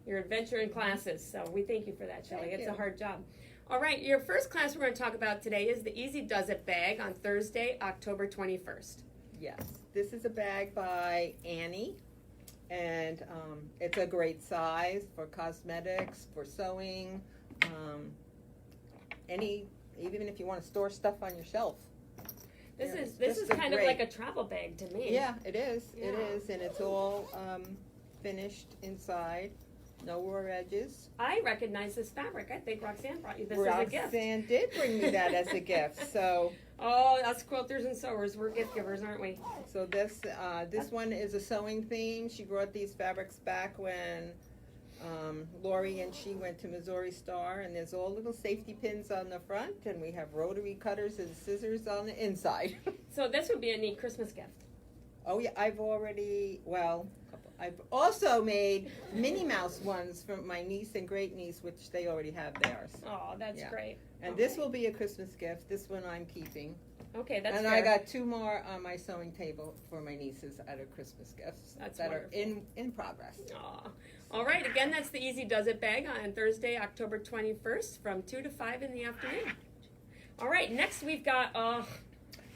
your adventure in classes. So we thank you for that, Shelley. Thank It's you. a hard job. All right, your first class we're going to talk about today is the Easy Does It bag on Thursday, October 21st. Yes, this is a bag by Annie, and it's a great size for cosmetics, for sewing, even if you want to store stuff on your shelf. This Yeah, is it's this just is a kind of great- like a travel bag to me. Yeah, it is. It Yeah. is, and it's all finished inside. No raw edges. I recognize this fabric. I think Roxanne brought you this as a gift. Roxanne did bring me that as a gift. So Oh, us quilters and sewers, we're gift givers, aren't we? this one is a sewing theme. She brought these fabrics back when Lori and she went to Missouri Star, and there's all little safety pins on the front, and we have rotary cutters and scissors on the inside. So this would be a neat Christmas gift. Oh yeah, I've also made Minnie Mouse ones from my niece and great niece, which they already have theirs. Oh, that's Yeah. great. And this will be a Christmas gift. This one I'm keeping. Okay, that's and fair. I got 2 more on my sewing table for my nieces out of Christmas gifts That's that wonderful. are in progress. Aw. All right, again, that's the Easy Does It bag on Thursday, October 21st from 2 to 5 in the afternoon. All right, next we've got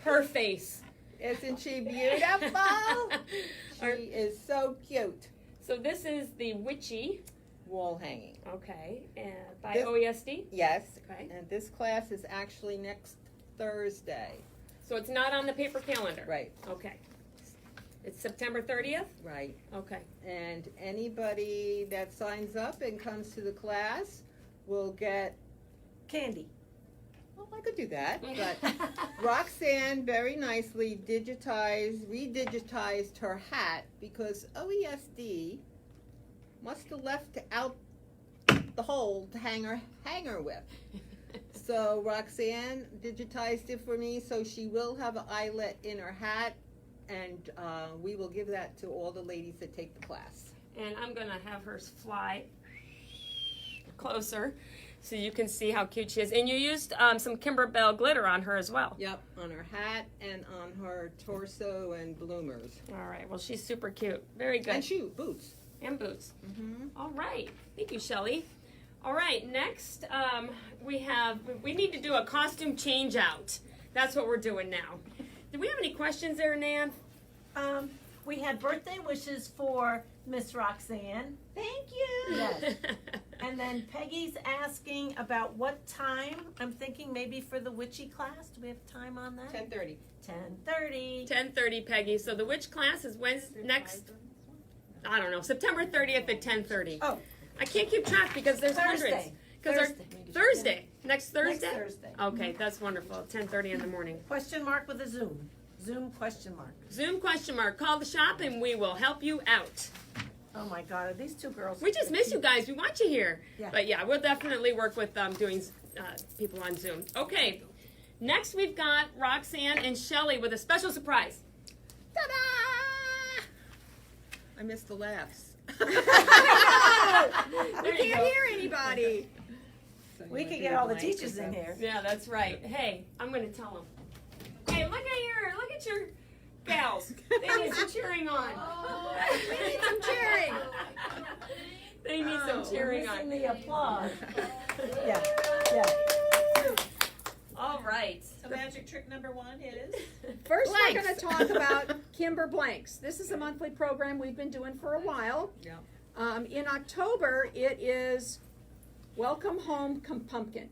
her face. Isn't she beautiful? She Our- is so cute. So this is the Witchy, Wall hanging. okay, by This- OESD. Yes. Okay. And this class is actually next Thursday. So it's not on the paper calendar. Right. Okay. It's September 30th? Right. Okay. And anybody that signs up and comes to the class will get, Candy. well, I could do that, but Roxanne very nicely redigitized her hat because OESD must have left out the hole to hang her hanger with. So Roxanne digitized it for me, so she will have an eyelet in her hat, and we will give that to all the ladies that take the class. And I'm going to have hers fly closer so you can see how cute she is. And you used some Kimberbell glitter on her as well. Yep, on her hat and on her torso and bloomers. All right, well, she's super cute. Very good. And boots. And boots. Mm-hmm. All right. Thank you, Shelly. All right, next we need to do a costume change out. That's what we're doing now. Do we have any questions there, Nan? We had birthday wishes for Miss Roxanne. Thank you. Yes. And then Peggy's asking about what time. I'm thinking maybe for the witchy class. Do we have time on that? 10:30. 10:30. 10:30, Peggy. So the witch class is I don't know, September 30th at 10:30. Oh. I can't keep track because there's hundreds. Thursday. Next Thursday? Next Thursday. Okay, that's wonderful. 10:30 in the morning. Question mark with a Zoom. Zoom question mark. Zoom question mark. Call the shop and we will help you out. Oh my God, are these two girls? We just miss you guys. We want you here. Yeah. But yeah, we'll definitely work with doing people on Zoom. Okay. Next we've got Roxanne and Shelly with a special surprise. Ta-da! I missed the laughs. There We you can't go. hear anybody. We could get all the teachers in here. Yeah, that's right. Hey, I'm going to tell them. Hey, look at your gals. They need some cheering on. We need some cheering. They need some cheering on. Missing the applause. Yeah, yeah. All right. So magic trick number 1 is? First, we're Blanks. going to talk about Kimber Blanks. This is a monthly program we've been doing for a while. Yeah. In October, it is Welcome Home Pumpkin.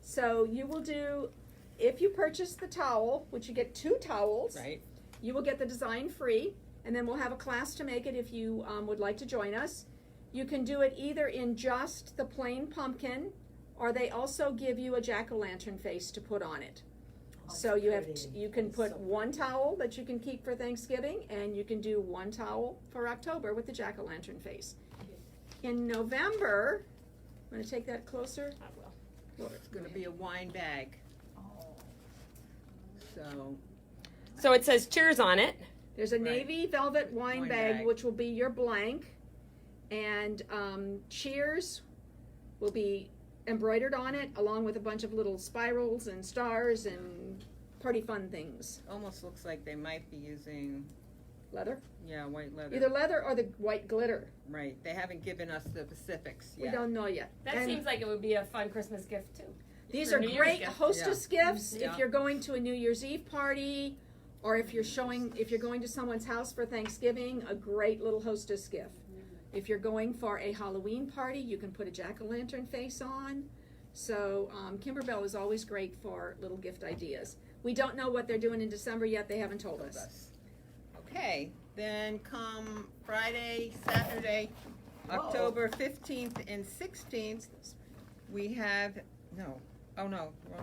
So you will do, if you purchase the towel, which you get 2 towels, Right. you will get the design free, and then we'll have a class to make it if you would like to join us. You can do it either in just the plain pumpkin, or they also give you a jack-o'-lantern face to put on it. So you have you can put one towel that you can keep for Thanksgiving, and you can do one towel for October with the jack-o'-lantern face. In November, I'm going to take that closer. I will. It's going to be a wine bag. So it says cheers on it. There's a Right. navy velvet wine Wine bag, bag. which will be your blank, and cheers will be embroidered on it, along with a bunch of little spirals and stars and party fun things. Almost looks like they might be using, Leather, white leather. either leather or the white glitter. Right. They haven't given us the specifics We yet. don't know yet. That And seems like it would be a fun Christmas gift too. these for are New Year's great gift. hostess gifts Yeah. if you're going to a New Year's Eve party, or if you're going to someone's house for Thanksgiving, a great little hostess gift. If you're going for a Halloween party, you can put a jack-o'-lantern face on. So Kimberbell is always great for little gift ideas. We don't know what they're doing in December yet. They haven't told us. Okay, then come Friday, Saturday, October 15th and 16th, we have, wrong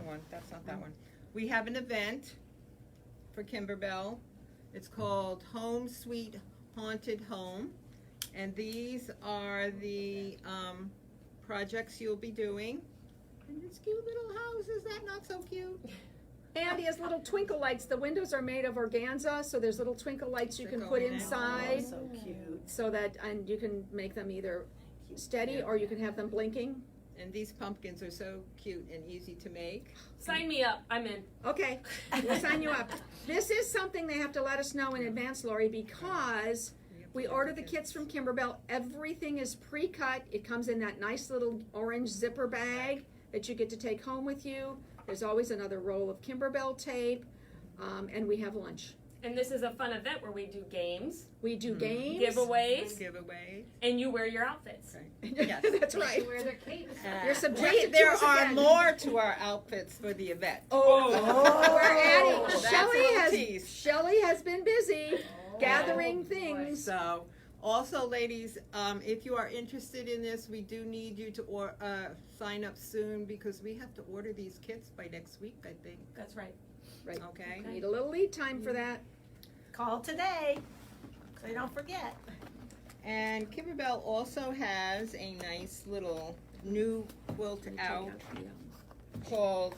one, that's not that one. We have an event for Kimberbell. It's called Home Sweet Haunted Home. And these are the projects you'll be doing. And this cute little house, is that not so cute? And he has little twinkle lights. The windows are made of organza, so there's little twinkle lights you can They're put going in. inside. Oh, so cute. So that, and you can make them either steady or you can have them blinking. And these pumpkins are so cute and easy to make. Sign me up. I'm in. Okay, we'll sign you up. This is something they have to let us know in advance, Lori, because we order the kits from Kimberbell. Everything is pre-cut. It comes in that nice little orange zipper bag that you get to take home with you. There's always another roll of Kimberbell tape, and we have lunch. And this is a fun event where we do games, We do games. giveaways, Giveaway. and you wear your outfits. Yes. That's right. Wear their capes. You're subjected There to us are again. more to our outfits for the event. Oh, we're adding. That's a Shelley little tease. Shelley has been busy gathering things. So, also, ladies, if you are interested in this, we do need you to sign up soon because we have to order these kits by next week, I think. That's right. Right. Okay. Need a little lead time for that. Call today, so you don't forget. And Kimberbell also has a nice little new quilt out called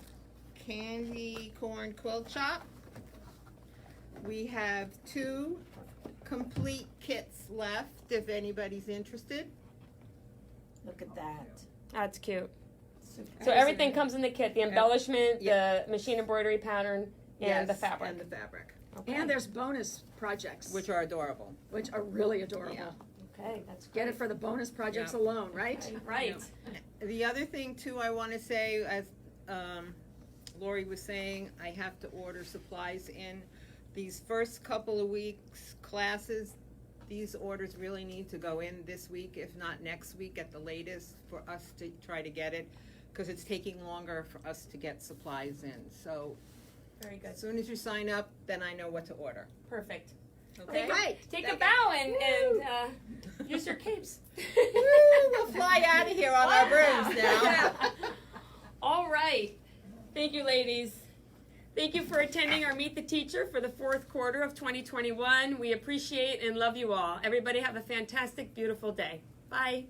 Candy Corn Quilt Shop. We have 2 complete kits left if anybody's interested. Look at that. That's cute. Super. So everything comes in the kit: the embellishment, Yeah. the machine embroidery pattern, and the Yes, fabric. And the fabric, Okay. And there's bonus projects, which are adorable. which are really adorable. Yeah. Okay, that's great. Get it for the bonus projects Yeah. alone, right? Right. The other thing too, I want to say, as Lori was saying, I have to order supplies in these first couple of weeks classes. These orders really need to go in this week, if not next week at the latest, for us to try to get it, because it's taking longer for us to get supplies in. So Very good. as soon as you sign up, then I know what to order. Perfect. Okay. Take a bow and use your capes. Woo, we'll fly out of here on our brooms now. All right. Thank you, ladies. Thank you for attending our Meet the Teacher for the fourth quarter of 2021. We appreciate and love you all. Everybody have a fantastic, beautiful day. Bye.